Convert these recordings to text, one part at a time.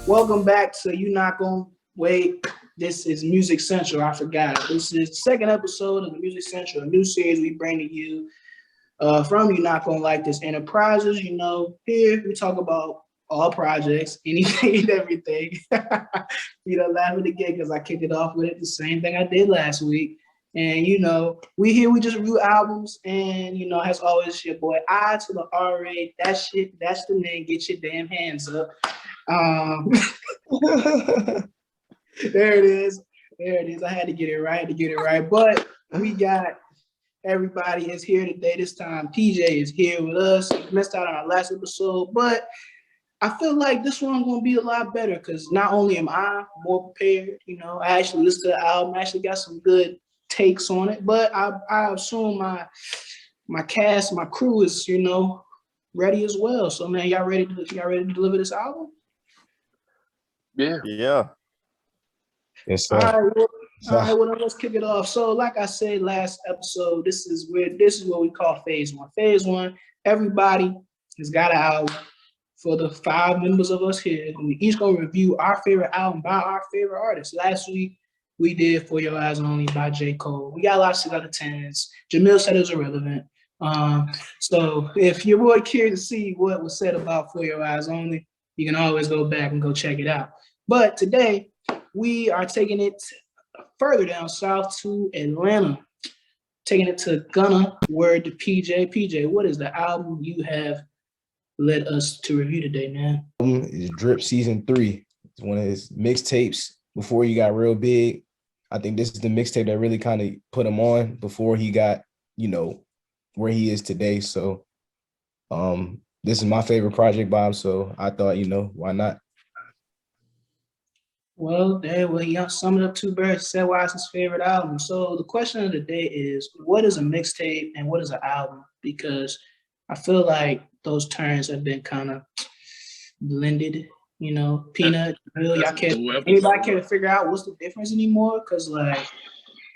Welcome back to You Not Gonna Wait. This is Music Central. I forgot. This is the second episode of the Music Central, a new series we bring to you from You Not Gonna Like This Enterprises. You know, here we talk about all projects, anything and everything. You know, laughing again because I kicked it off with it the same thing I did last week. And you know, we just review albums, and you know, as always, it's your boy I to the R-A. That shit, that's the name. Get your damn hands up. There it is. There it is. I had to get it right. But we got everybody is here today. This time PJ is here with us. We missed out on our last episode, but I feel like this one's gonna be a lot better because not only am I more prepared, you know, I actually listened to the album, I actually got some good takes on it, but I assume my cast, my crew is, you know, ready as well. So man, y'all ready to deliver this album? Yeah. Yes, sir. All right, well, let's kick it off. So, like I said last episode, this is what we call phase one. Phase one, everybody has got an album for the 5 members of us here. And we each gonna review our favorite album by our favorite artist. Last week, we did For Your Eyes Only by J. Cole. We got a lot of 6 out of 10s. Jamil said it was irrelevant. So if you're really curious to see what was said about For Your Eyes Only, you can always go back and go check it out. But today, we are taking it further down south to Atlanta, taking it to Gunna, word to PJ. PJ, what is the album you have led us to review today, man? It's Drip Season 3. It's one of his mixtapes before he got real big. I think this is the mixtape that really kind of put him on before he got, you know, where he is today. So this is my favorite project by him. So I thought, you know, why not? Well, he summed it up 2 birds, said why it's his favorite album. So the question of the day is, what is a mixtape and what is an album? Because I feel like those terms have been kind of blended, you know, peanut, really. Anybody care to figure out what's the difference anymore? Because like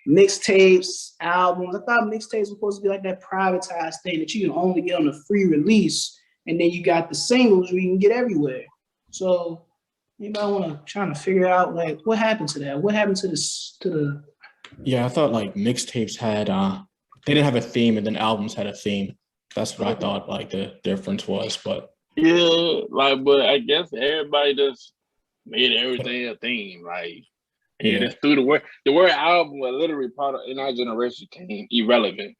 mixtapes, albums, I thought mixtapes were supposed to be like that privatized thing that you can only get on a free release. And then you got the singles where you can get everywhere. So anybody want to try to figure out like what happened to that? What happened to this? Yeah, I thought like mixtapes had they didn't have a theme, and then albums had a theme. That's what I thought like the difference was. But yeah, like, but I guess everybody just made everything a theme. Like, and just threw the word album was literally part of in our generation came irrelevant.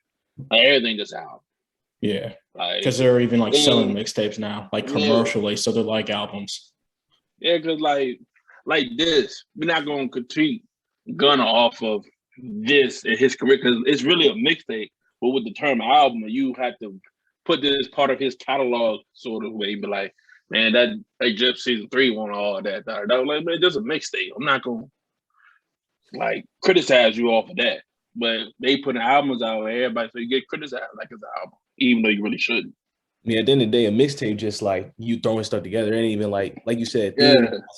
Like everything just album. Yeah, like because they're even like selling mixtapes now, like commercially, so they're like albums. Yeah, because like this, we're not going to critique Gunna off of this in his career because it's really a mixtape. But with the term album, you have to put this part of his catalog sort of way. But like, man, that Drip Season 3 won all that. Like, man, just a mixtape. I'm not going to like criticize you off of that. But they putting albums out where everybody so you get criticized like it's an album, even though you really shouldn't. Yeah, at the end of the day, a mixtape just like you throwing stuff together. It ain't even like you said,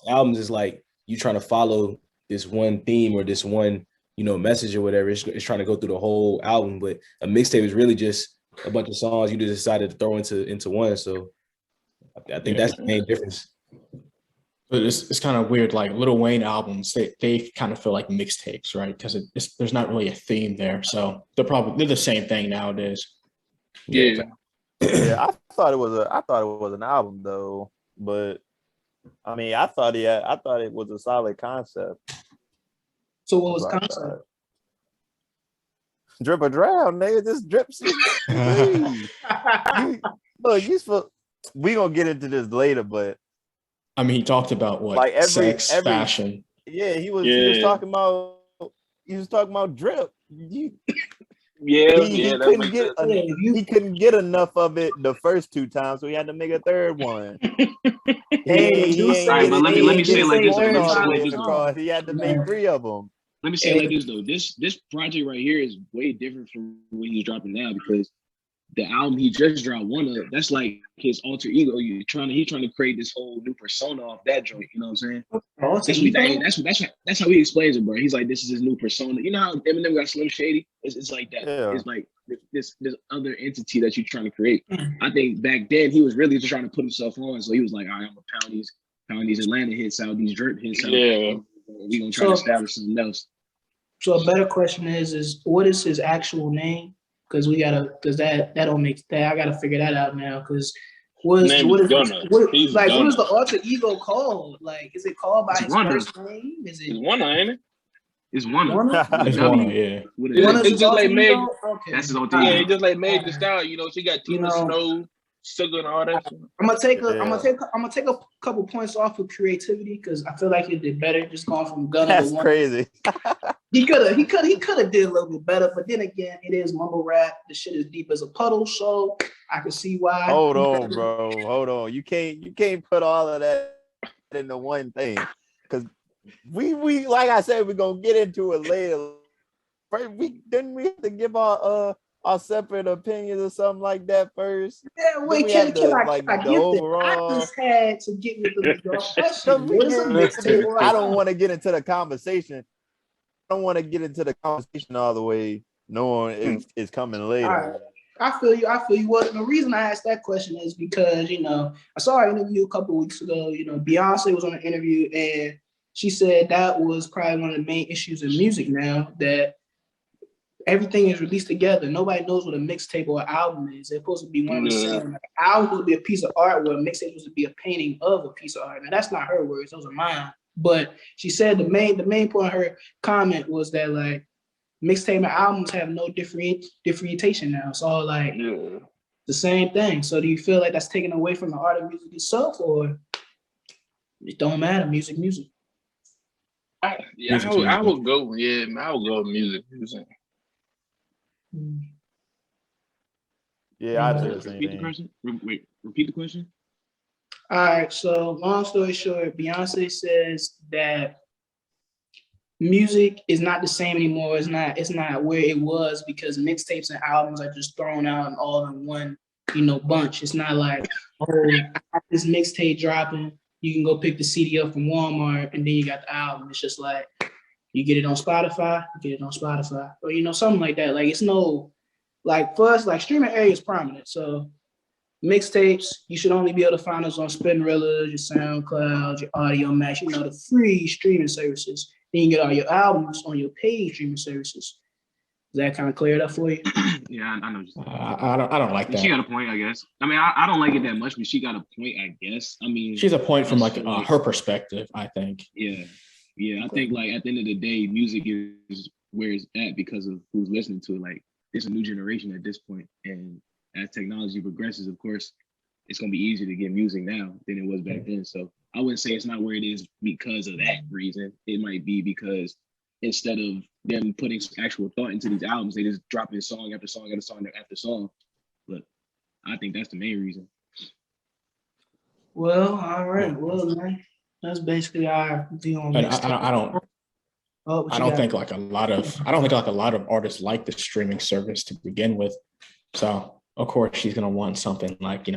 albums is like you trying to follow this one theme or this one, you know, message or whatever. It's trying to go through the whole album. But a mixtape is really just a bunch of songs you just decided to throw into one. So I think that's the main difference. But it's kind of weird. Like Lil Wayne albums, they kind of feel like mixtapes, right? Because there's not really a theme there. So they're the same thing nowadays. Yeah. Yeah, I thought it was an album though, but I mean, I thought it was a solid concept. So what was the concept? Drip or drown, nigga. Just drip. Look, we gonna get into this later, but I mean, he talked about what like sex, fashion. Yeah, he was talking about drip. He couldn't get enough of it the first 2 times, so he had to make a third one. Let me say it like this. He had to make 3 of them. Let me say it like this though. This project right here is way different from what he's dropping now because the album he just dropped, one of that's like his alter ego. He's trying to create this whole new persona off that joint. You know what I'm saying? That's how he explains it, bro. He's like, this is his new persona. You know how Eminem got Slim Shady? It's like that. Yeah. It's like this other entity that you're trying to create. I think back then he was really just trying to put himself on. So he was like, all right, I'm gonna pound these pound these Atlanta hits out, these drip hits out. Yeah. We gonna try to establish something else. So a better question is what is his actual name? Because that don't make that. I gotta figure that out now. Because what is Gunna. what is the alter ego called? Like, is it called by It's his Gunna. first name? Is it It's Gunna, ain't it? It's Gunna. It's Gunna, yeah. It's just like Meg. Okay. That's his alter Yeah, ego. it just like Meg Thee Stallion. You know, she got Tina Snow, Sugar, and all that shit. I'm gonna take a couple points off of creativity because I feel like he did better just going from Gunna. That's crazy. He could have did a little bit better, but then again, it is mumble rap. The shit is deep as a puddle, so I can see why. Hold on, bro. Hold on. You can't put all of that into one thing because we like I said, we're gonna get into it later. First, we have to give our separate opinions or something like that first. Yeah, wait, can I get that? I just had to get with the question. What is a mixtape? I don't want to get into the conversation. I don't want to get into the conversation all the way. Knowing it's coming later. Right. I feel you. Well, the reason I asked that question is because, I saw an interview a couple weeks ago. Beyonce was on an interview and she said that was probably one of the main issues in music now, that everything is released together. Nobody knows what a mixtape or an album is. It's supposed to be one of the same. Like, an album would be a piece of art, where a mixtape was to be a painting of a piece of art. Now, that's not her words. Those are mine. But she said the main point of her comment was that, like, mixtape and albums have no differentiation now. It's all like the same thing. So do you feel like that's taken away from the art of music itself, or it don't matter? Music. I would go with music. Yeah, I'd say the same Repeat the thing. question. Wait, repeat the question. All right. So long story short, Beyonce says that music is not the same anymore. It's not where it was because mixtapes and albums are just thrown out and all in one, bunch. It's not like, this mixtape dropping, you can go pick the CD up from Walmart and then you got the album. It's just like you get it on Spotify, or something like that. Like, it's no, like, for us, like, streaming area is prominent. So mixtapes, you should only be able to find us on Spinrilla, your SoundCloud, your Audio Max, the free streaming services. Then you get all your albums on your paid streaming services. Does that kind of clear it up for you? Yeah, I know. I don't like that. She got a point, I guess. I mean, I don't like it that much, but she got a point, I guess. I mean, she's a point from her perspective, I think. Yeah. I think, like, at the end of the day, music is where it's at because of who's listening to it. Like, it's a new generation at this point, and as technology progresses, of course, it's gonna be easier to get music now than it was back then. So I wouldn't say it's not where it is because of that reason. It might be because instead of them putting actual thought into these albums, they just drop in song after song after song after song. But I think that's the main reason. Well, all right. Well, man, that's basically our view on And mixtape. I don't think a lot of artists like the streaming service to begin with. So of course she's gonna want something like,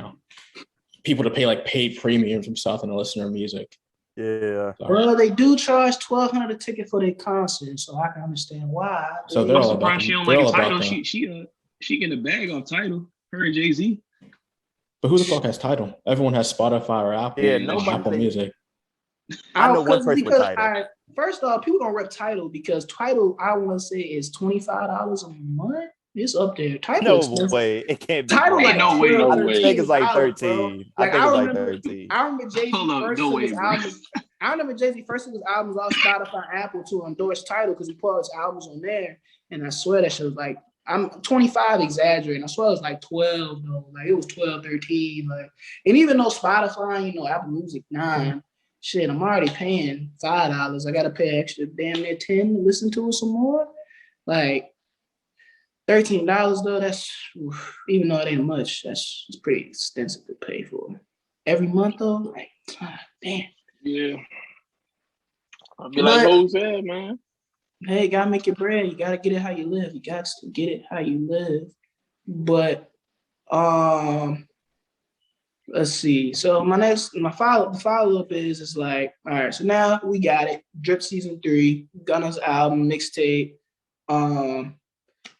people to pay like paid premiums and stuff and to listen to her music. Yeah. Well, they do charge $1,200 a ticket for their concert, so I can understand why. So they're all about she don't like a title. She get a bag on title. Her and Jay-Z. But who the fuck has Tidal? Everyone has Spotify or Apple. Yeah, Apple Music. I know one person with Tidal. First off, people don't rep Tidal because Tidal, I want to say, is $25 a month. It's up there. Tidal No way. It can't be. Tidal, like, no way. I think it's like 13. Like, I think it's like 13. I remember Jay-Z first took his albums. I remember Jay-Z first took his albums off Spotify, Apple to endorse Tidal because he put all his albums on there. And I swear that shit was like, I'm 25 exaggerating. I swear it was like 12 though. Like, it was 12, 13. Like, and even though Spotify, Apple Music 9, shit, I'm already paying $5. I gotta pay extra damn near 10 to listen to it some more. Like, $13 though, that's, even though it ain't much, it's pretty extensive to pay for. Every month though, like, damn. Yeah. I'll be like Ho said, man. Hey, you gotta make your bread. You gotta get it how you live. You got to get it how you live. But let's see. So my follow-up is like, all right, so now we got it. Drip Season 3, Gunna's album, mixtape.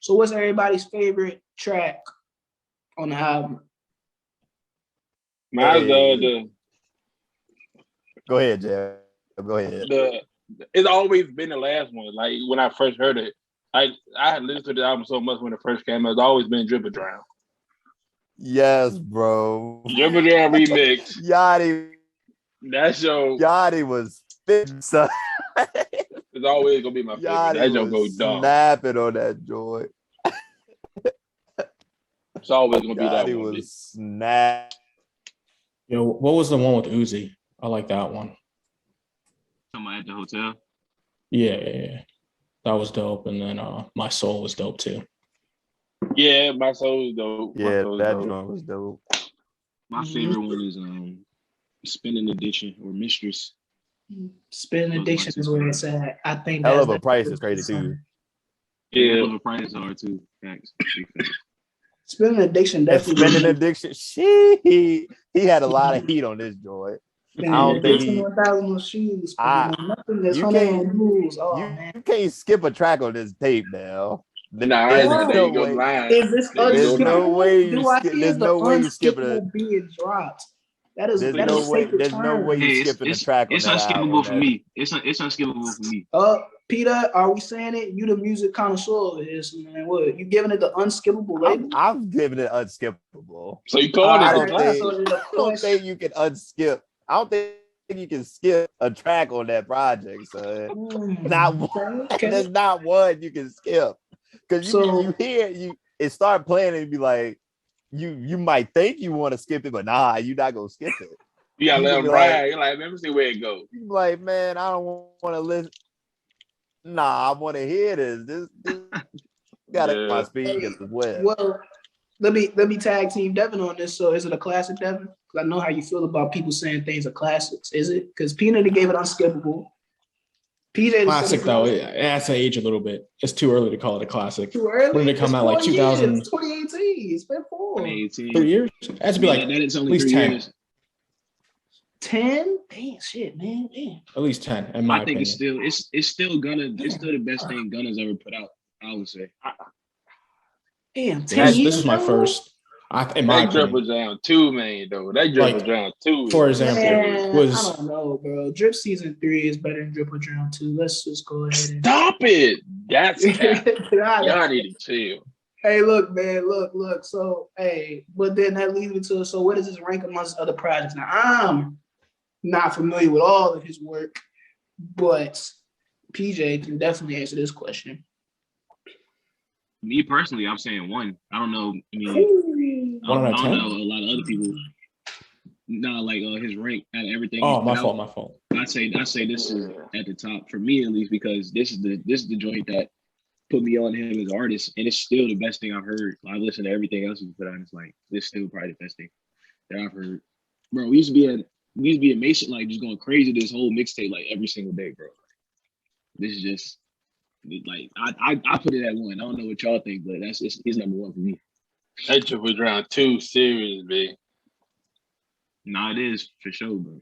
So what's everybody's favorite track on the album? Mine's Go ahead, Jeff. Go ahead. It's always been the last one. Like when I first heard it, I had listened to the album so much when it first came out. It's always been Drip or Drown. Yes, bro. Drip or Drown remix. Yachty was spitting, son. It's always gonna be my favorite. Yachty That joke was go dumb. snapping on that joint. It's always gonna be that Yachty one. was snap. Yo, what was the one with Uzi? I like that one. Somebody at the hotel. Yeah. That was dope. And then My Soul was dope too. Yeah, My Soul was dope. Yeah, that joint was dope. My favorite one is Spinning Addiction or Mistress. Spinning Addiction is where it's at. I think Hell that's of a Price is crazy too. Yeah, Hell of a Price is hard too. Thanks. Spinning Addiction definitely. Spinning Addiction. He had a lot of heat on this joint. I don't think he. You can't skip a track on this tape now. There's no way you skip it. Being dropped. There's no way you skipping a track. It's unskippable for me. It's unskippable for me. Peter, are we saying it? You the music connoisseur is, man. What you giving it the unskippable label? I'm giving it unskippable. So you call it? I don't think you can unskip. I don't think you can skip a track on that project, son. Not one. Okay. There's not one you can skip. Because you hear it start playing and be like, you might think you want to skip it, but nah, you're not gonna skip it. You gotta let them ride. You're like, let me see where it goes. You're like, man, I don't want to listen. Nah, I want to hear this. Gotta my speed as well. Well, let me tag team Devin on this. So is it a classic, Devin? Because I know how you feel about people saying things are classics. Is it? Because Peanut gave it unskippable. PJ classic though, it has to age a little bit. It's too early to call it a classic. Too early? When did it come out? Like 2000? 2018. It's been 4. 2018. 3 years? It has to be like at least 10. Years. 10? Damn, shit, man. Damn. At least 10. In my opinion. It's still the best thing Gunna's ever put out. I would say. Damn, 10 years. This is my first. In my that Drip was down 2, man, though. That Drip was down 2. For example, I don't know, bro. Drip season 3 is better than Drip or Drown 2. Let's just go ahead and stop it. That's y'all need to chill. Hey, look, man, look. So, but then that leads me to, so where does this rank amongst other projects? Now, I'm not familiar with all of his work, but PJ can definitely answer this question. Me personally, I'm saying 1. I don't know. I mean, I don't know a lot of other people. Not like his rank out of everything. Oh, my fault. I say this is at the top for me at least, because this is the joint that put me on him as an artist, and it's still the best thing I've heard. I've listened to everything else he's put out, and it's like this is still probably the best thing that I've heard. Bro, we used to be at Mason, like just going crazy this whole mixtape like every single day, bro. This is just like I put it at 1. I don't know what y'all think, but he's number 1 for me. That Drip was round 2 serious, man. Nah, it is for sure, bro.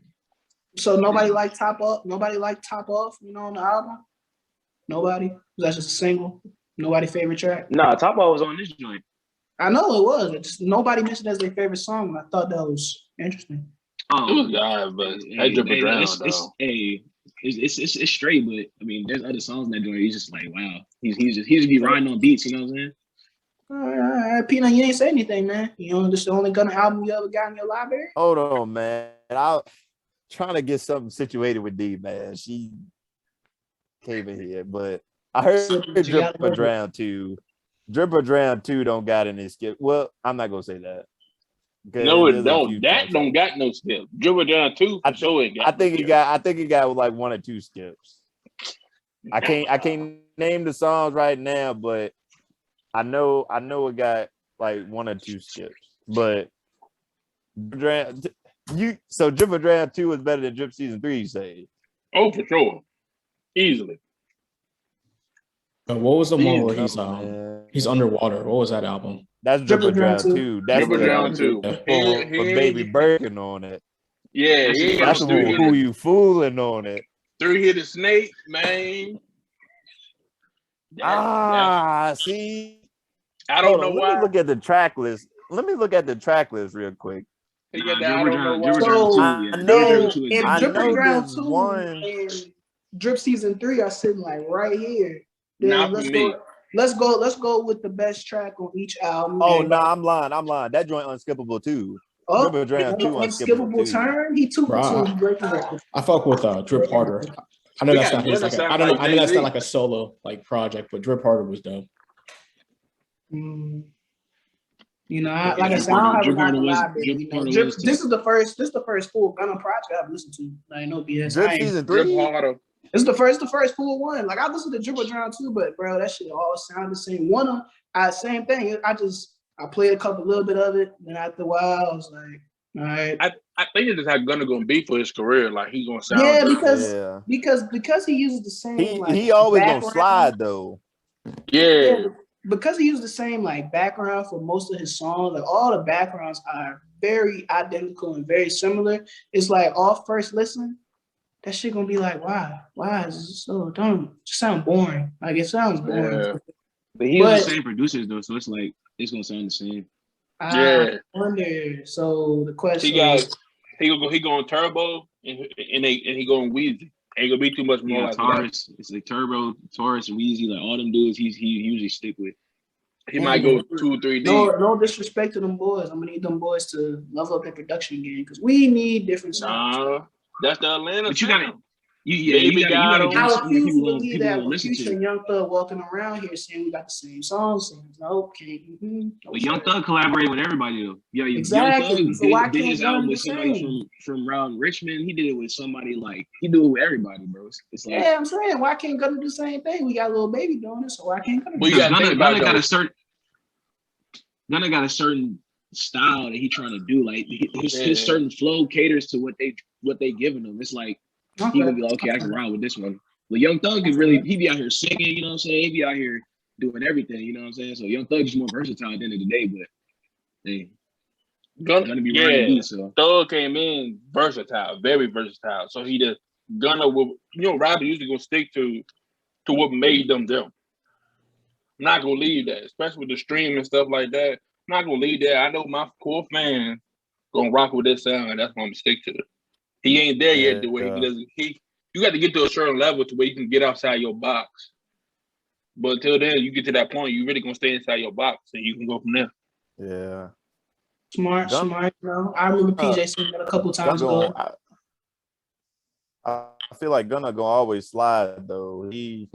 So nobody liked Top Off? Nobody liked Top Off, on the album? Nobody? That's just a single? Nobody favorite track? Nah, Top Off was on this joint. I know it was. Just nobody mentioned it as their favorite song, and I thought that was interesting. It was God, but that Drip was round, it's straight, but I mean, there's other songs in that joint. He's just like, wow, he's just be riding on beats. You know what I'm saying? All right, Peanut, you ain't say anything, man. This is the only Gunna album you ever got in your library? Hold on, man. I'm trying to get something situated with D, man. She came in here, but I heard Drip or Drown 2. Drip or Drown 2 don't got any skip. Well, I'm not gonna say that. No, it don't. That don't got no skip. Drip or Drown 2 for sure it got. I think it got like 1 or 2 skips. I can't name the songs right now, but I know it got like 1 or 2 skips. But Drip or Drown 2 is better than Drip season 3, you say? Oh, for sure. Easily. What was the one where he's underwater? What was that album? That's Drip or Drown 2. That's Drip or Drown 2. With Baby Birkin on it. Yeah, that's who you fooling on it. 3-Hit Snake, man. See. I don't know why. Let me look at the track list. Real quick. He got that. I don't know why. So if Drip or Drown 2 one and Drip Season 3 are sitting like right here, Not then for me. Let's go with the best track on each album. Oh no, I'm lying. That joint Unskippable too. Oh, Drip or Drown 2 Unskippable too. turn. He 2 for 2. I fuck with Drip Harder. I know that's not his like I know that's not like a solo like project, but Drip Harder was dope. You know, like I said, I don't have a lot to lie, baby. You know, this is the first full Gunna project I've listened to. Like no BS. Drip Season 3. This is the first full one. Like I listened to Drip or Drown too, but bro, that shit all sounded the same. Same thing. I played a little bit of it, and after a while, I was like, all right. I think it's just how Gunna gonna be for his career. Like he's gonna sound because he uses the same. He always gonna slide though. Yeah. Because he used the same like background for most of his songs, like all the backgrounds are very identical and very similar. It's like off first listen, that shit gonna be like, why is it so dumb? It just sound boring. Like it sounds boring. Yeah. But he was the same producers though, so it's like it's gonna sound the same. I wonder. So the question he going Turbo and he going Weezy. Ain't gonna be too much more. Yeah, Taurus. It's like Turbo, Taurus, Weezy, like all them dudes. He usually stick with. He might go 2 or 3 deep. No disrespect to them boys. I'm gonna need them boys to level up their production game because we need different sounds. Nah, that's the Atlanta. But you got it. You got it. I refuse to believe that when Future and Young Thug walking around here saying we got the same songs. No, okay. But Young Thug collaborated with everybody though. Yeah, exactly. Young Thug did his album with somebody from around Richmond. He did it with somebody like he do it with everybody, bro. It's like I'm saying why can't Gunna do the same thing? We got a little baby doing it, so why can't Gunna? Well, Gunna got a certain style that he trying to do. Like his certain flow caters to what they giving him. It's like he gonna be like, okay, I can ride with this one. But Young Thug is really he be out here singing, you know what I'm saying? He be out here doing everything, you know what I'm saying? So Young Thug is more versatile at the end of the day, but hey, Gunna be riding so Thug came in versatile, very versatile. So he just Gunna will, rappers usually gonna stick to what made them them. I'm not gonna leave that, especially with the stream and stuff like that. I'm not gonna leave that. I know my core fans gonna rock with this sound, and that's why I'm gonna stick to it. He ain't there yet the way he doesn't. You got to get to a certain level to where you can get outside your box. But until then, you get to that point, you really gonna stay inside your box, and you can go from there. Yeah. Smart, bro. I remember PJ saying that a couple times ago. I feel like Gunna gonna always slide though. He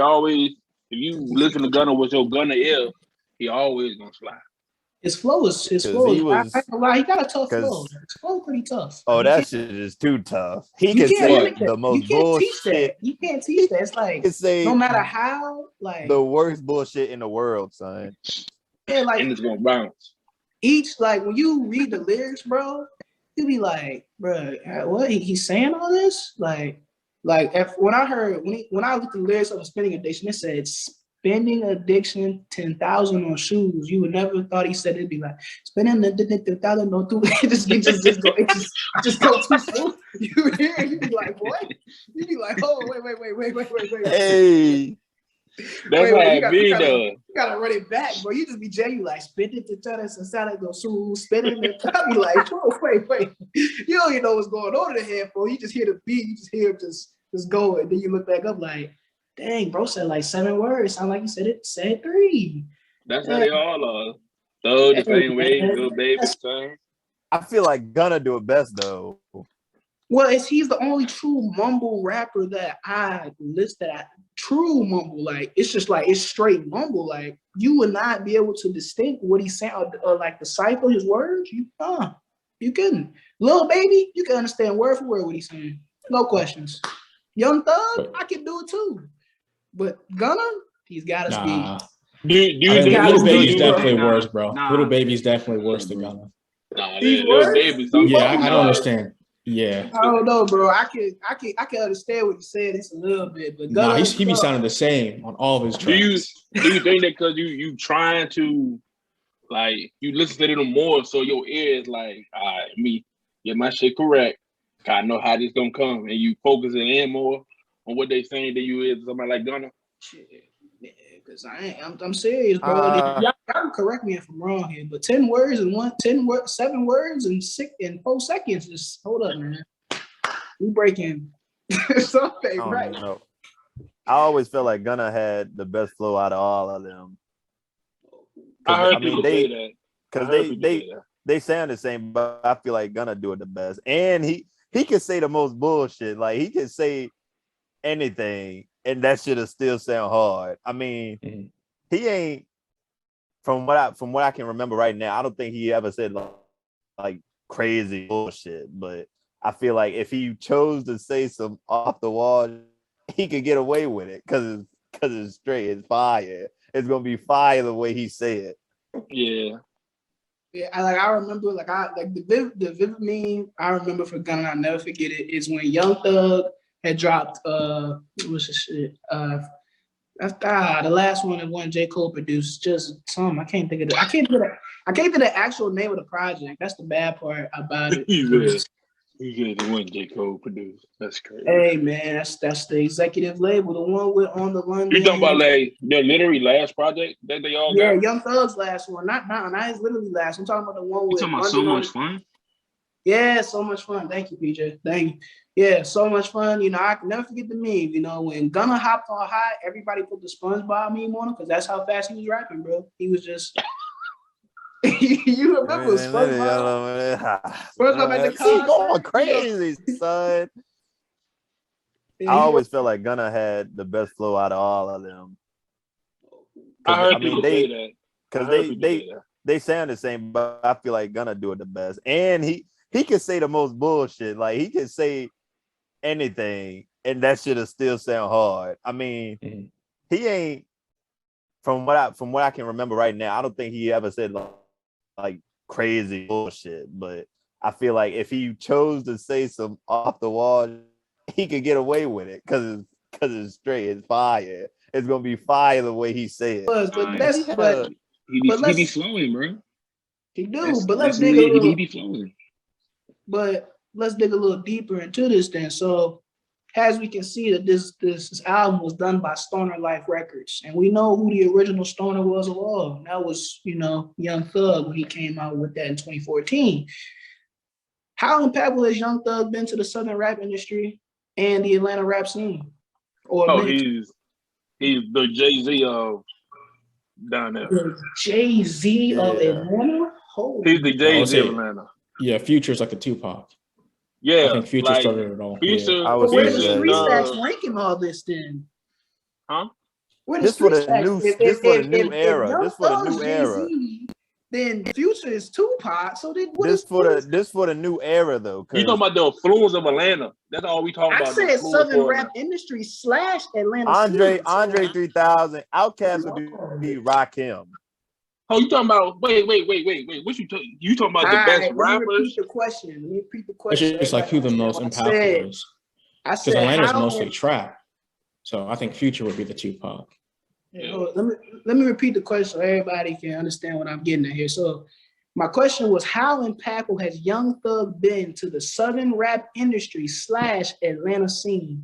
always. If you listen to Gunna with your Gunna ear, he always gonna slide. His flow is. I ain't gonna lie, he got a tough flow. His flow pretty tough. Oh, that shit is too tough. He can say the most bullshit. You can't teach that. It's like no matter how, like the worst bullshit in the world, son. Yeah, like and it's gonna bounce. Each when you read the lyrics, bro, you be like, bro, what he's saying all this? When I looked at the lyrics of a Spending Addiction, it said spending addiction 10,000 on shoes. You would never thought he said it'd be like spending 10,000 on two. It just go too smooth. You hear it, you be like, what? You be like, oh wait. Hey. That's how it be though. You gotta run it back, bro. You just be genuine, like spending the tennis and sound like go shoes, spending it. I be like, oh, wait. You don't even know what's going on in the headphone. You just hear the beat, you just hear it just go, and then you look back up like, dang, bro said like 7 words. Sound like he said 3. That's how they all are. So the same way, little baby son. I feel like Gunna do it best though. Well, he's the only true mumble rapper that I list that true mumble. Like it's just like it's straight mumble. Like you would not be able to distinct what he's saying or like decipher his words. You couldn't. Little baby, you can understand word for word what he's saying. No questions. Young Thug, I can do it too. But Gunna, he's got to speak. Little Baby's definitely worse, bro. Little Baby's definitely worse than Gunna. Little Baby's I don't understand. Yeah, I don't know, bro. I can understand what you said. It's a little bit, but Gunna, he be sounding the same on all of his tracks. Do you think that because you trying to like you listen to them more, so your ear is like, all right, get my shit correct. I know how this gonna come, and you focusing in more on what they saying than you is somebody like Gunna. Shit, because I'm serious, bro. y'all correct me if I'm wrong here, but 10 words and 7 words in 4 seconds. Just hold up, man. We breaking something, right? Know. I always felt like Gunna had the best flow out of all of them. I heard people say that. Because they sound the same, but I feel like Gunna do it the best. And he can say the most bullshit. Like he can say anything, and that shit'll still sound hard. I mean, he ain't from what I can remember right now. I don't think he ever said like crazy bullshit. But I feel like if he chose to say some off the wall, he could get away with it because it's straight. It's fire. It's gonna be fire the way he say it. Yeah. Yeah, I remember the vivid meme I remember for Gunna, I'll never forget it, is when Young Thug had dropped what's the shit? The last one that one J. Cole produced, just some I can't think of the actual name of the project. That's the bad part about it. He's the one J. Cole produced. That's crazy. Hey man, that's the executive label, the one with On the London. You talking about like their literally last project that they all got? Yeah, Young Thug's last one. Not his literally last. I'm talking about the one with. You talking about So Much Fun? Yeah, So Much Fun. Thank you, PJ. Thank you. Yeah, So Much Fun. You know, I can never forget the meme. You know, when Gunna hopped on high, everybody put the SpongeBob meme on him because that's how fast he was rapping, bro. He was just. You remember SpongeBob? SpongeBob at the concert. Going crazy, son. Yeah, I always felt like Gunna had the best flow out of all of them. I heard people say that. Because they sound the same, but I feel like Gunna do it the best. And he can say the most bullshit. Like he can say anything, and that shit'll still sound hard. I mean, he ain't from what I can remember right now. I don't think he ever said like crazy bullshit. But I feel like if he chose to say some off the wall, he could get away with it because it's straight. It's fire. It's gonna be fire the way he say it. He be flowing, bro. He do, but let's dig a little. He be flowing. But let's dig a little deeper into this then. So, as we can see that this album was done by Stoner Life Records, and we know who the original Stoner was of all. That was, Young Thug when he came out with that in 2014. How impactful has Young Thug been to the Southern rap industry and the Atlanta rap scene? He's the Jay-Z of down there. The Jay-Z of Atlanta? He's the Jay-Z of Atlanta. Yeah, Future's like a Tupac. Yeah, I think Future started it all. Future, where does Street Stacks ranking all this then? Huh? This for the new era. This for the new era. Then Future is Tupac. So then this for the new era though. You talking about the influence of Atlanta? That's all we talking about. I said Southern rap industry / Atlanta. Andre 3000, Outkast would be Rakim. Oh, you talking about? Wait. What you talking about? The best rappers? Let me repeat the question. It's just like who the most impactful is. Because Atlanta's mostly trap. So I think Future would be the Tupac. Yeah. Let me repeat the question so everybody can understand what I'm getting at here. So my question was, how impactful has Young Thug been to the Southern rap industry / Atlanta scene?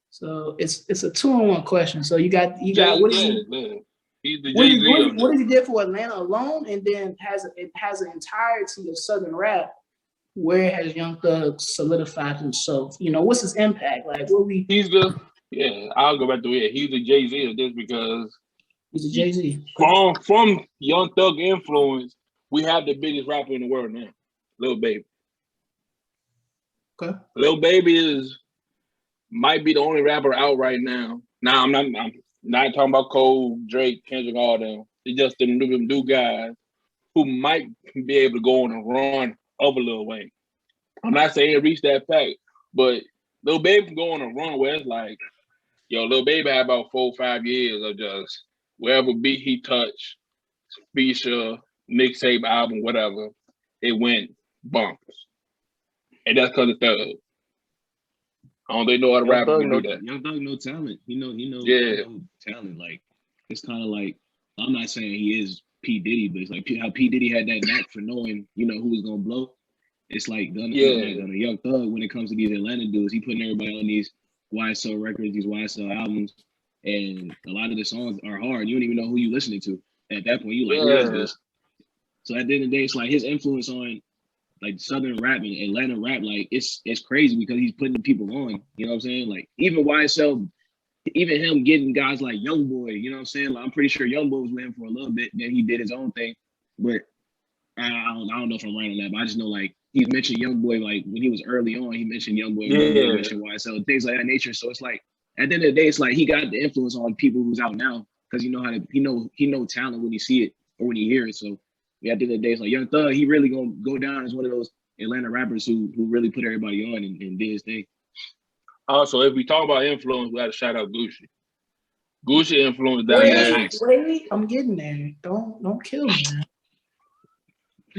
So it's a 2-on-1 question. So you got what did he did for Atlanta alone, and then it has an entirety of Southern rap. Where has Young Thug solidified himself? What's his impact? Like I'll go back to it. He's the Jay-Z of this because he's a Jay-Z. From Young Thug influence, we have the biggest rapper in the world now, Lil Baby. Okay. Lil Baby might be the only rapper out right now. Now I'm not talking about Cole, Drake, Kendrick, all them. It's just them new guys who might be able to go on a run of a Lil Wayne. I'm not saying reach that fact, but Lil Baby can go on a run where it's like, Lil Baby had about 4 or 5 years of just wherever beat he touched, feature, mixtape, album, whatever, it went bonkers. And that's because of Thug. I don't think no other rapper can do that. Young Thug no talent. He know talent. Like, it's kind of like, I'm not saying he is P. Diddy, but it's like how P. Diddy had that knack for knowing, who was going to blow. It's like Gunna, Young Thug, when it comes to these Atlanta dudes, he putting everybody on these YSL records, these YSL albums, and a lot of the songs are hard. You don't even know who you listening to. at that point. You like, who is this? So at the end of the day, it's like his influence on like Southern rap and Atlanta rap, like it's crazy because he's putting the people on. You know what I'm saying? Like even YSL, even him getting guys like Youngboy. You know what I'm saying? Like I'm pretty sure Youngboy was with him for a little bit. Then he did his own thing, but I don't know if I'm right on that. But I just know like he's mentioned Youngboy like when he was early on. He mentioned Youngboy, he mentioned YSL, things like that nature. So it's like at the end of the day, it's like he got the influence on people who's out now because he know talent when he see it or when he hear it. So yeah, at the end of the day, it's like Young Thug, he really gonna go down as one of those Atlanta rappers who really put everybody on and did his thing. Also, if we talk about influence, we got to shout out Gucci. Gucci influenced down there. Wait, I'm getting there. Don't kill me, man.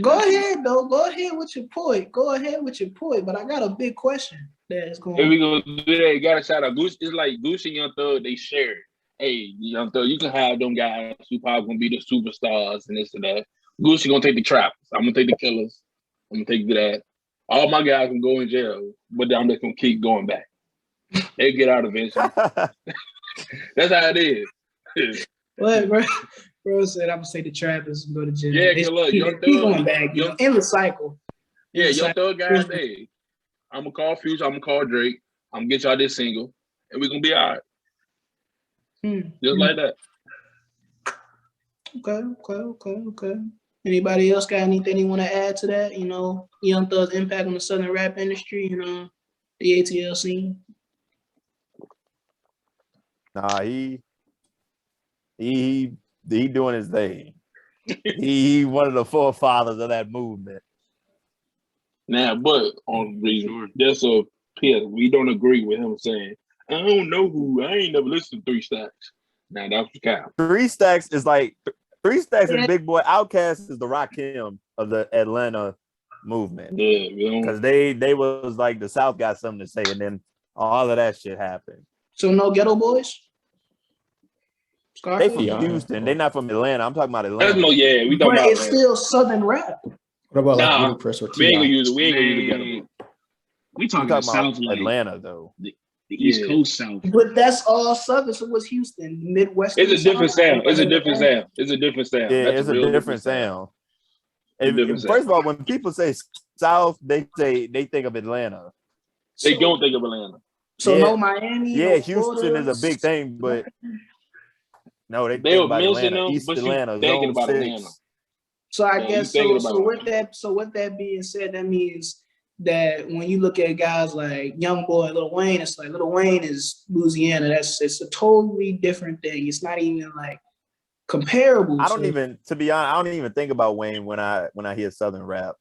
Go ahead, though. Go ahead with your point. But I got a big question that's going. If we gonna do that, you gotta shout out Gucci. It's like Gucci and Young Thug, they share. Hey, Young Thug, you can have them guys who probably gonna be the superstars and this and that. Gucci gonna take the trappers. I'm gonna take the killers. I'm gonna take that. All my guys can go in jail, but I'm just gonna keep going back. They get out eventually. That's how it is. What, bro said I'm gonna say the trappers and go to jail. Yeah, cause look, Young Thug going back, in the cycle. Yeah, Young Thug guys, hey, I'm gonna call Future, I'm gonna call Drake, I'm gonna get y'all this single, and we're gonna be all right. Just like that. Okay. Anybody else got anything you want to add to that? You know, Young Thug's impact on the Southern rap industry, you know, the ATL scene. Nah, he doing his thing. he one of the forefathers of that movement. Now, but on the there's a PS, we don't agree with him saying, I don't know who, I ain't never listened to 3 Stacks. Now that's the cow. 3 Stacks is like 3 Stacks and Big Boy Outkast is the Rakim of the Atlanta movement. Yeah, because they was like the South got something to say, and then all of that shit happened. So no Ghetto Boys? They from Houston. They not from Atlanta. I'm talking about Atlanta. No, yeah, we talking but about it's still Southern rap. What about like Ludacris or we ain't gonna use it. We ain't gonna use the Ghetto Boys. We talking about South, Atlanta though. The East Coast South. But that's all Southern. So what's Houston? Midwest. It's a different sound. It's a different sound. It's a different sound. Yeah, it's a different sound. First of all, when people say South, they think of Atlanta. They don't think of Atlanta. So no Miami. Yeah, no Houston Florida. is a big thing, but no, they will think about mention Atlanta. them, East but Atlanta, you thinking about 6. Atlanta. So I guess so with that being said, that means that when you look at guys like Youngboy, Lil Wayne, it's like Lil Wayne is Louisiana. It's a totally different thing. It's not even like comparable. To be honest, I don't even think about Wayne when I hear Southern rap.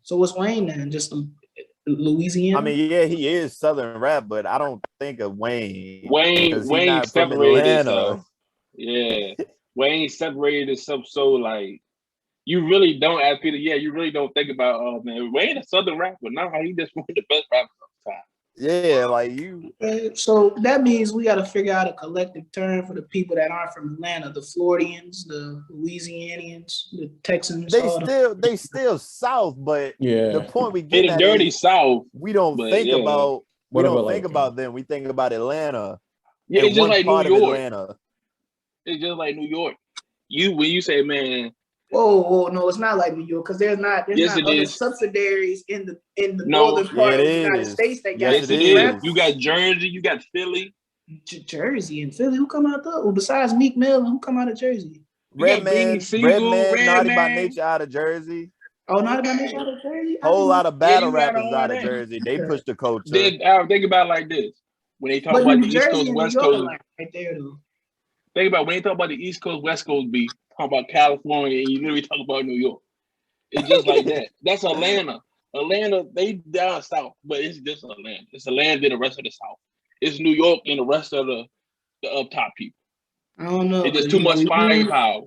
So what's Wayne then? Just Louisiana? I mean, yeah, he is Southern rap, but I don't think of Wayne. Wayne separated himself. Yeah. Wayne separated himself so like you really don't ask Peter, you really don't think about, oh man, Wayne a Southern rapper. No, he just one of the best rappers of the time. Yeah, like you. So that means we got to figure out a collective term for the people that aren't from Atlanta, the Floridians, the Louisianians, the Texans. They still South, but the point we get at dirty South. We don't think about them. We think about Atlanta. Yeah, it's just like New York. Atlanta. It's just like New York. When you say, man. Whoa, no, it's not like New York because there's not other subsidiaries in the northern part of the United States that got it is. You got Jersey, you got Philly. Jersey and Philly, who come out there? Well, besides Meek Mill, who come out of Jersey? Redman, Naughty by Nature out of Jersey. Oh, Naughty by Nature out of Jersey? Whole lot of battle rappers out of Jersey. They push the culture. Think about it like this. When they talk about the East Coast, West Coast. Right there, though. Think about when they talk about the East Coast, West Coast beef, talk about California, and you literally talk about New York. It's just like that. That's Atlanta. Atlanta, they down south, but it's just Atlanta. It's Atlanta and the rest of the South. It's New York and the rest of the up top people. I don't know. It's just too much firepower.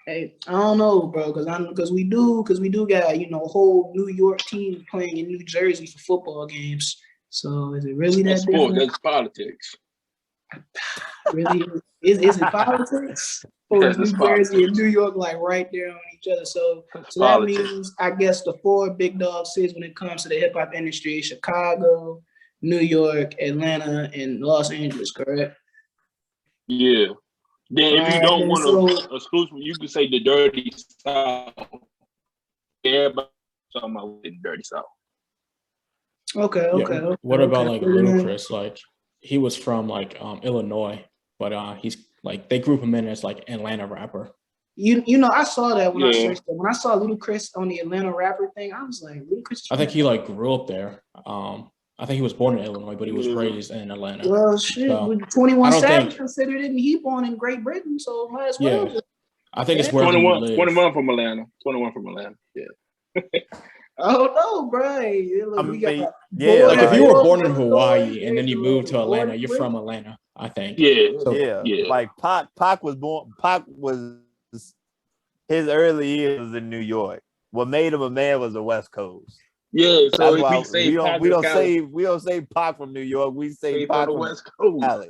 Hey, I don't know, bro, because we do got a whole New York team playing in New Jersey for football games. So is it really that different? That's politics. Really, is it politics? Or is New Jersey and New York like right there on each other? So that means I guess the 4 big dog cities when it comes to the hip hop industry is Chicago, New York, Atlanta, and Los Angeles, correct? Yeah. Then if you don't want to exclusive, you can say the Dirty South. Everybody talking about the Dirty South. Okay. What about like Ludacris? Like he was from like Illinois, but he's like they group him in as like Atlanta rapper. You know, I saw that when I searched it. When I saw Ludacris on the Atlanta rapper thing, I was like, Ludacris. I think he like grew up there. I think he was born in Illinois, but he was raised in Atlanta. Well, shit. So, 21 Savage considered it, and he born in Great Britain, so might as well. Yeah. I think it's where 21 from Atlanta. 21 from Atlanta. Yeah. Oh no, bro! Like if you were born in Hawaii and then you moved to Atlanta, you're from Atlanta. I think. Yeah. Like Pac was born. Pac was his early years in New York. What made him a man was the West Coast. Yeah, so that's why we don't say Pac from New York. We say Pac from the West Coast. Cali.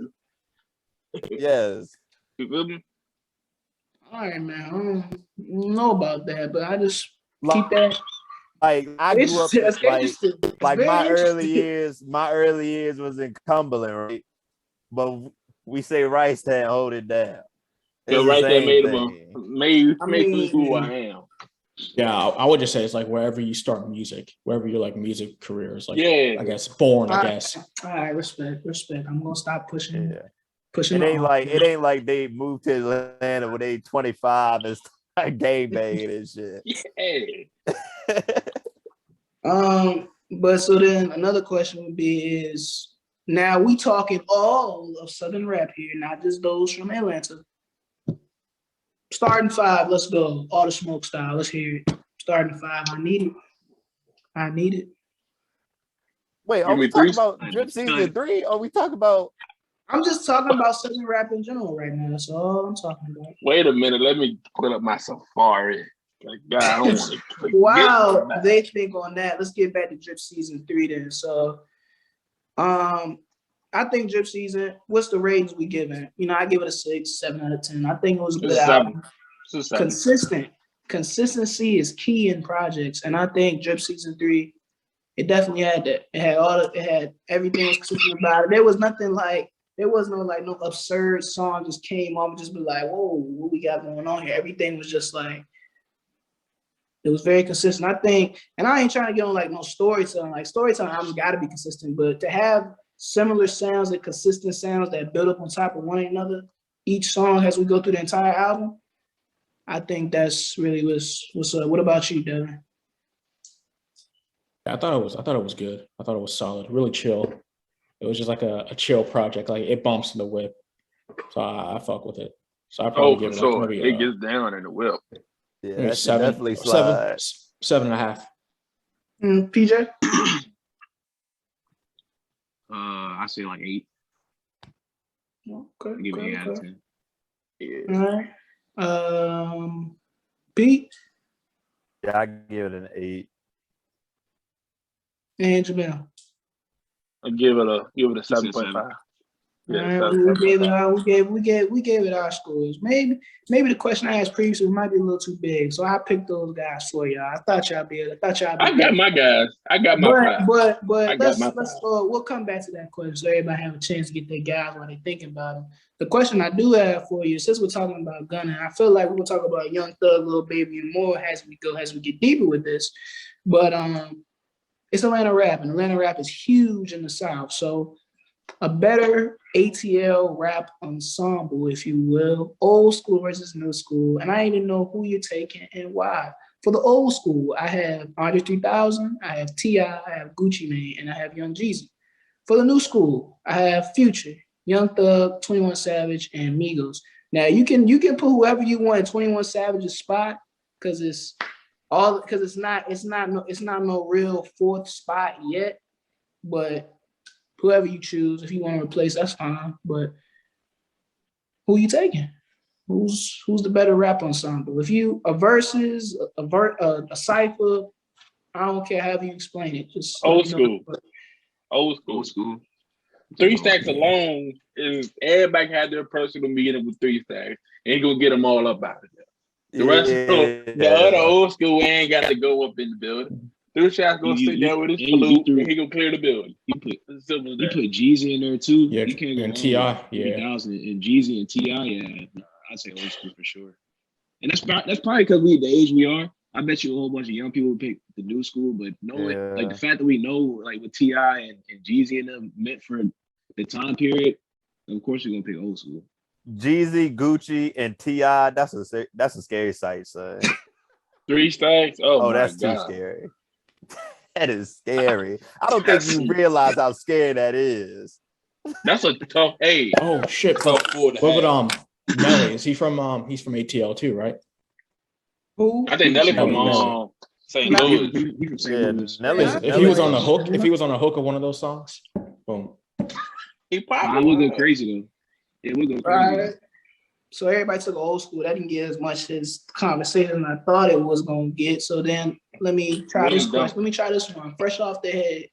Yes. You feel me? All right, man. I don't know about that, but I just keep that. Like I grew up like my early years was in Cumberland, right? But we say Rice Town, hold it down. So Rice Town made me who I am. Yeah, I would just say it's like wherever you start music, wherever your like music career is like, I guess born. I guess. All right, respect. I'm gonna stop pushing. Yeah. It ain't like they moved to Atlanta when they 25 and start game banging and shit. Yeah. But so then another question would be is now we talking all of Southern rap here, not just those from Atlanta. Starting 5, let's go. All the Smoke style. Let's hear it. Starting 5. I need it. Wait, are we talking about Drip Season 3? Or are we talking about? I'm just talking about Southern rap in general right now. That's all I'm talking about. Wait a minute. Let me put up my Safari. Like, God, I don't want to. Wow, they think on that. Let's get back to Drip Season 3 then. So, I think Drip Season, what's the ratings we giving? You know, I give it a 6, 7 out of 10. I think it was a good album. Consistency is key in projects. And I think Drip Season 3, it definitely had that. It had everything was consistent about it. There was nothing like, there was no absurd song just came on and just be like, whoa, what we got going on here? Everything was just like, it was very consistent. I think, and I ain't trying to get on like no storytelling. Like storytelling albums got to be consistent, but to have similar sounds and consistent sounds that build up on top of one another, each song as we go through the entire album, I think that's really what's up. What about you, Devin? I thought it was good. I thought it was solid, really chill. It was just like a chill project. Like it bumps in the whip, so I fuck with it. So I probably give it like maybe it gets down in the whip. Yeah, definitely slide. 7.5. PJ? I say like 8. Okay. Give it 8 out of 10. Yeah. All right. Pete? Yeah, I give it an 8. And Jamil? I give it a 7.5. Yeah, we gave it our scores. Maybe the question I asked previously might be a little too big, so I picked those guys for y'all. I thought y'all be. I got my guys. I got my. But let's we'll come back to that question so everybody have a chance to get their guys while they thinking about them. The question I do have for you, since we're talking about Gunna, I feel like we're gonna talk about Young Thug, Lil Baby, and more as we get deeper with this. But it's Atlanta rap, and Atlanta rap is huge in the South, so. A better ATL rap ensemble, if you will, old school versus new school. And I even know who you're taking and why. For the old school, I have Andre 3000, I have T.I., I have Gucci Mane, and I have Young Jeezy. For the new school, I have Future, Young Thug, 21 Savage, and Migos. Now you can put whoever you want in 21 Savage's spot because it's not no real fourth spot yet, but. Whoever you choose, if you want to replace, that's fine. But who you taking? Who's the better rap ensemble? If you a versus, a cipher, I don't care how you explain it. Just old school. 3 Stacks alone is everybody had their personal meeting with 3 Stacks. Ain't gonna get them all up out of there. The rest of the other old school ain't got to go up in the building. 3 Stacks gonna sit down with his flute and he gonna clear the building. You put Jeezy in there too. Yeah, you can't go and T.I. 3000 and Jeezy and T.I. Yeah, I'd say old school for sure. And that's probably because we the age we are. I bet you a whole bunch of young people would pick the new school, but like the fact that we know like what T.I. and Jeezy and them meant for the time period, of course we're gonna pick old school. Jeezy, Gucci, and T.I. That's a scary sight, son. 3 stacks. Oh, that's God. too scary. That is scary. I don't think you realize how scary that is. That's a tough. Hey. Oh shit! Tough fool to what would Nelly? Is he from? He's from ATL too, right? Who? I think Nelly from St. Louis. He from St. Louis. If he was on the hook, of one of those songs, boom. He I probably would go crazy though. It would go crazy. Right. So everybody took old school. That didn't get as much as conversation I thought it was gonna get. So then let me try this question. Let me try this one. Fresh off the head.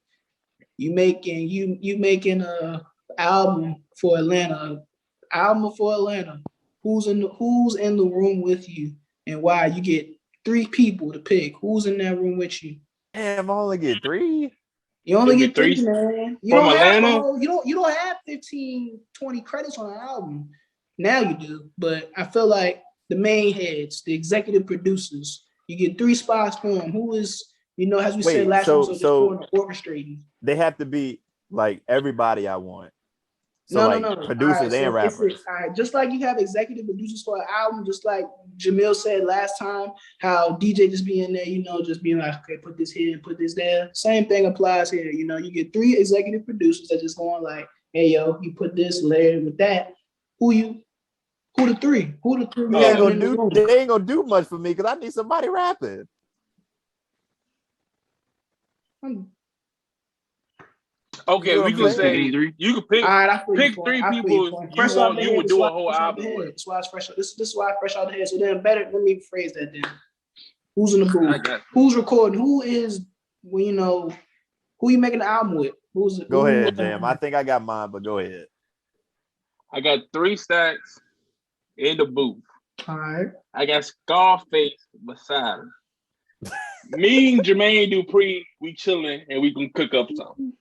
You making a album for Atlanta. Who's in the room with you and why? You get 3 people to pick. Who's in that room with you? Damn, I only get 3. You only get 3, man. You from don't Atlanta? have you don't have 15, 20 credits on an album. Now you do, but I feel like the main heads, the executive producers, you get 3 spots for them. Who is, as we said last episode, doing the orchestrating. They have to be like everybody I want. So no. Producers and rappers. All right, just like you have executive producers for an album, just like Jamil said last time, how DJ just be in there, just being like, okay, put this here and put this there. Same thing applies here. You get 3 executive producers that just going like, hey, yo, you put this layer with that. Who the 3? Who the 3? They ain't gonna do much for me because I need somebody rapping. Okay, we can say you could pick. All right, pick 3 people you would do a whole album with. That's why it's fresh. This is why it's fresh out the head. So then let me phrase that then. Who's in the booth? Who's recording? Who is who you making the album with? Go ahead, Jam. I think I got mine, but go ahead. I got 3 stacks in the booth. All right. I got Scarface beside him. Me and Jermaine Dupri, we chilling and we can cook up something.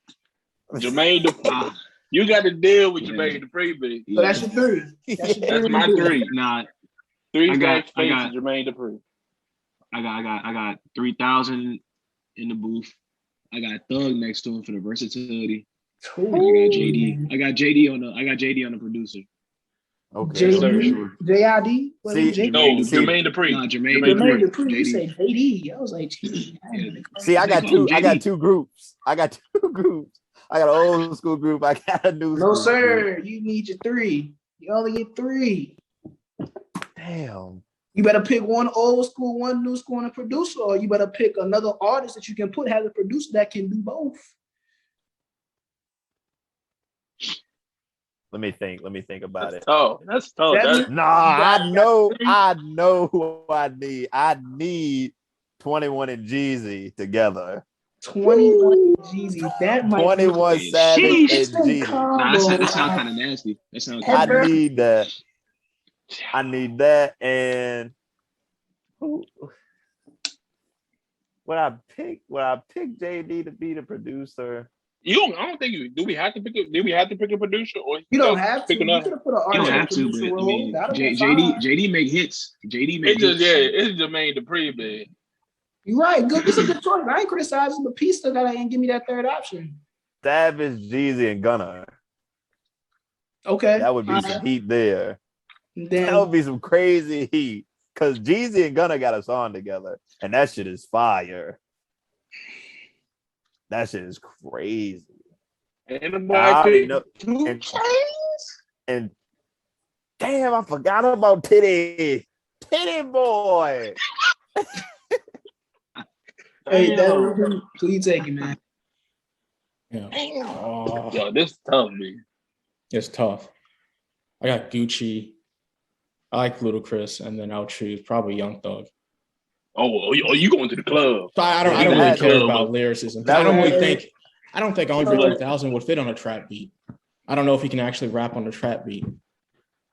Jermaine Dupri. You got to deal with Jermaine Dupri, baby. So that's your 3. That's my 3. Nah, 3 stacks face Jermaine Dupri. I got 3,000 in the booth. I got Thug next to him for the versatility. I got JD. I got JD on the producer. Okay. JD? JID? Jermaine Dupri. Nah, Jermaine Dupri. You say JD. I was like, JD. See, I got 2 groups. I got an old school group. I got a new school. No, sir. You need your 3. You only get 3. Damn. You better pick one old school, one new school, and a producer, or you better pick another artist that you can put as a producer that can do both. Let me think about it. Oh, that's tough. I know who I need. I need 21 and Jeezy together. 21 and Jeezy. That might 21 Savage and Jeezy. Nah, that sounds kind of nasty. That sounds. I need that. I need that, and would I pick JD to be the producer? I don't think you do. We have to pick a. Do we have to pick a producer, or you don't have to? You could have put an artist. You don't have to, but I mean, JD make hits. It's Jermaine Dupri, man. You're right. Good. It's a good choice. I ain't criticizing, but P still gotta give me that 3rd option. Savage, Jeezy, and Gunna. Okay, that would be some heat there. Then, that would be some crazy heat because Jeezy and Gunna got a song together, and that shit is fire. That shit is crazy. And damn, I forgot about Titty Boy. Hey, who you taking, man? Yeah. Yo, this is tough, man. It's tough. I got Gucci. I like Ludacris, and then I'll choose probably Young Thug. Oh, you going to the club? So I don't really care about lyricism. I don't think Andre 3000 would fit on a trap beat. I don't know if he can actually rap on a trap beat.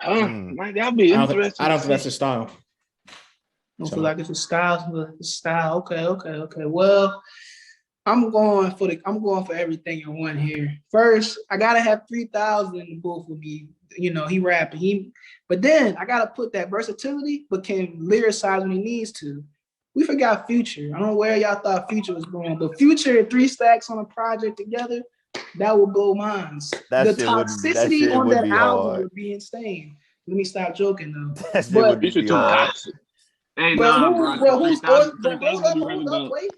Might that be interesting? I don't think that's his style. I don't feel like it's a style. Okay. Well, I'm going for everything in one here. First, I gotta have 3,000 in the booth with me. You know, he rapping. But then I gotta put that versatility, but can lyricize when he needs to. We forgot Future. I don't know where y'all thought Future was going, but Future and 3 Stacks on a project together, that would blow minds. The toxicity on that album would be insane. Let me stop joking though. That shit would be hard. Hey, but who's hold up, wait,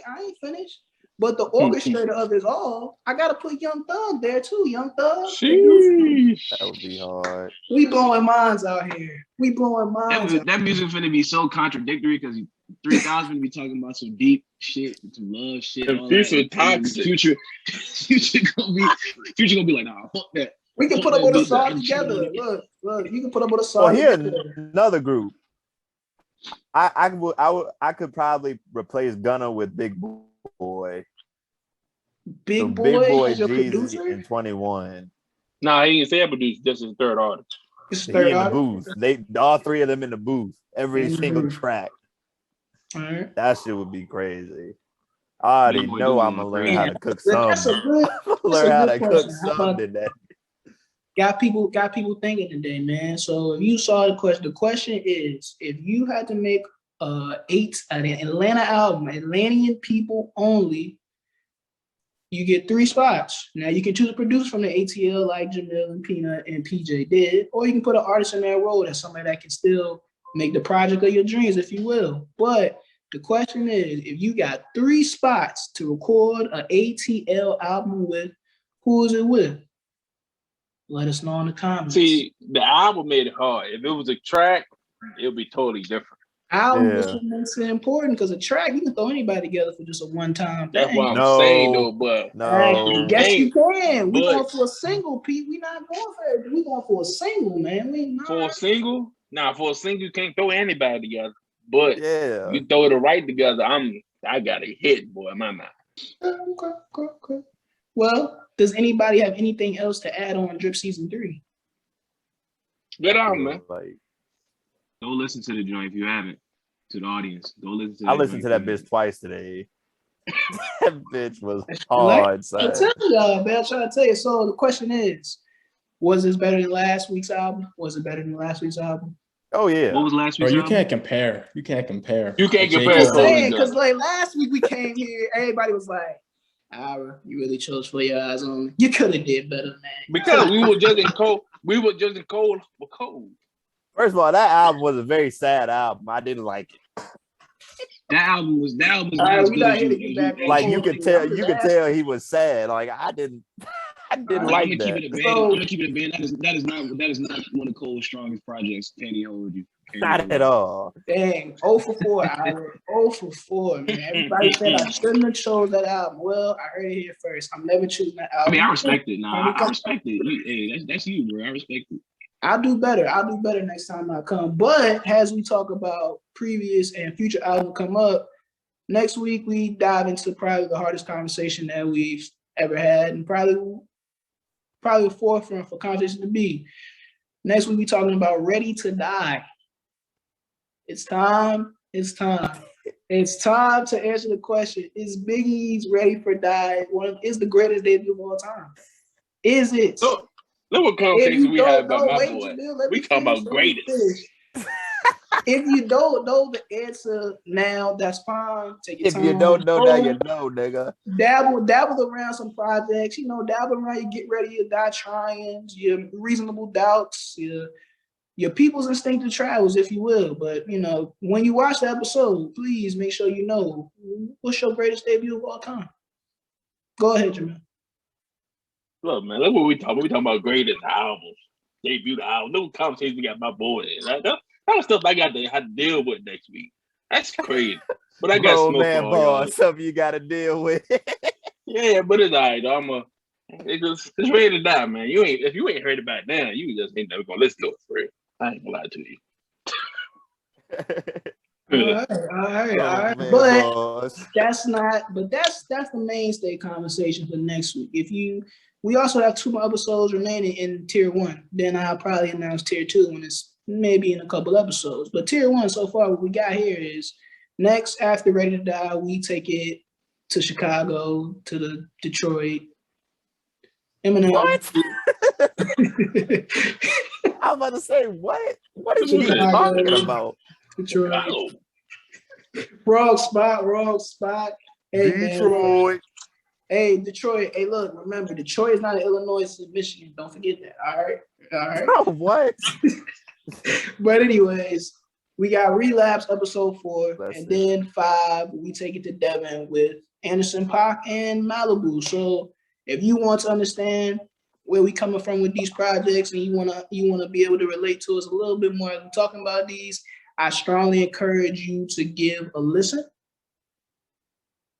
I ain't finished. But the orchestrator of it all, I gotta put Young Thug there too. Young Thug. That would be hard. We blowing minds out here. We blowing minds. That music finna be so contradictory because 3000 be talking about some deep shit, some love shit. And Future toxic. Future gonna be like, nah, fuck that. We can put up with a song together. Look, you can put up with a song. Well, here's another group. I could probably replace Gunna with Big Boy. Big Boy Jeezy in 21. Nah, he didn't say I produced, just his third artist. He in the booth. They all 3 of them in the booth. Every single track. All right. That shit would be crazy. I already know I'm gonna learn how to cook something. Learn how to cook something today. Got people thinking today, man. So if you saw the question is, if you had to make an Atlanta album, Atlantean people only, you get 3 spots. Now you can choose a producer from the ATL like Jamil and Peanut and PJ did, or you can put an artist in that role that's somebody that can still make the project of your dreams, if you will. But the question is, if you got 3 spots to record an ATL album with, who is it with? Let us know in the comments. See, the album made it hard. If it was a track, it would be totally different. Album is what makes it important, because a track, you can throw anybody together for just a one-time thing. That's what I'm saying, though, but yes, you can. We going for a single, Pete. We not going for it. We going for a single, man. For a single? Nah, for a single, you can't throw anybody together. But you throw it right together, I got a hit, boy, in my mind. Okay. Well, does anybody have anything else to add on Drip Season 3? Good album, man. Go listen to the joint if you haven't. To the audience, go listen to. I listened to that bitch twice today. That bitch was hard. I'm telling y'all, man. I'm trying to tell you. So the question is, was this better than last week's album? Was it better than last week's album? Oh yeah. What was last week's album? You can't compare. You can't compare. Because like last week we came here, everybody was like, Ira, you really chose for your eyes only. You could have did better, man. Because we were judging Cole. We were judging Cole for Cole. First of all, that album was a very sad album. I didn't like it. That album was not as good as you. Like you could tell he was sad. Like I didn't like that. I'm gonna keep it a band. That is not one of Cole's strongest projects. Can he hold you? Not at all. Dang, 0 for 4, Ira. 0 for 4, man. Everybody said I shouldn't have chose that album. Well, I heard it here first. I'm never choosing that album. I mean, I respect it. I respect it. Hey, that's you, bro. I respect it. I'll do better next time I come. But as we talk about previous and future albums come up, next week we dive into probably the hardest conversation that we've ever had, and probably the forefront for conversation to be. Next week we talking about Ready to Die. It's time. It's time to answer the question: is Biggie's Ready for Die is the greatest debut of all time? Is it? So, look what conversation we had about my boy. We talking about greatest. If you don't know the answer now, that's fine. Take your time. If you don't know now, you know, nigga. Dabble around some projects. Dabble around. You Get Ready to Die trying. Your Reasonable Doubts. Your People's Instinctive Travels, if you will. But when you watch the episode, please make sure you know what's your greatest debut of all time. Go ahead, Jamil. Look, man, look what we talking. We talking about greatest albums, debut album. No conversation we got my boy. That was stuff I got to have to deal with next week. That's crazy. But I got smoke man, boy, something you got to deal with. Yeah, but it's all right. It's Ready to Die, man. If you ain't heard about it now, you just ain't never gonna listen to it for real. I ain't gonna lie to you. All right. But that's the mainstay conversation for next week. We also have 2 more episodes remaining in tier 1. Then I'll probably announce tier 2 when it's maybe in a couple episodes. But tier 1 so far, what we got here is next after Ready to Die, we take it to Chicago, to the Detroit, Eminem. What? I was about to say, what? What are you talking about? Detroit. Wrong spot. Hey, Detroit. Man, hey, Detroit. Hey, look, remember, Detroit is not in Illinois, it's in Michigan. Don't forget that. All right. Oh, what? But anyways, we got Relapse episode 4, and then 5, we take it to Devin with Anderson .Paak and Malibu. So if you want to understand where we coming from with these projects and you wanna be able to relate to us a little bit more as we're talking about these, I strongly encourage you to give a listen.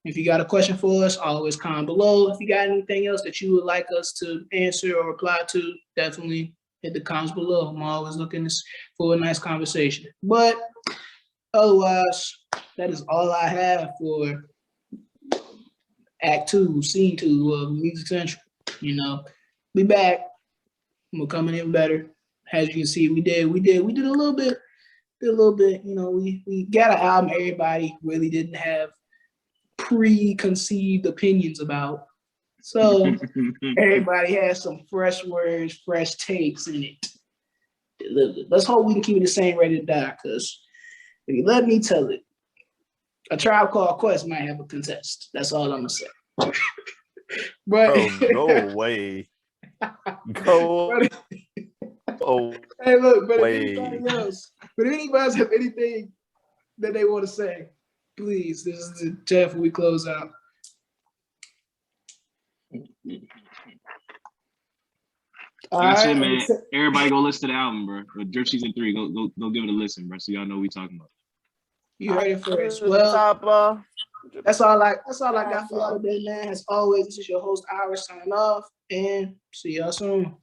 If you got a question for us, always comment below. If you got anything else that you would like us to answer or reply to, definitely hit the comments below. I'm always looking for a nice conversation. But otherwise, that is all I have for Act 2, Scene 2 of Music Central. You know, we back. We're coming in better. As you can see, we did a little bit. You know, we got an album everybody really didn't have preconceived opinions about. So everybody has some fresh words, fresh takes in it. Let's hope we can keep it the same Ready to Die, because if you let me tell it, A Tribe Called Quest might have a contest. That's all I'm gonna say. But go away. Go away. Hey, look, but if anybody have anything that they want to say, please, this is the time before we close out. That's it, man. Everybody go listen to the album, bro. Drip Season 3. Go give it a listen, bro. So y'all know what we talking about. You heard it first. Well, that's all I got for y'all today, man. As always, this is your host, Iris, signing off, and see y'all soon.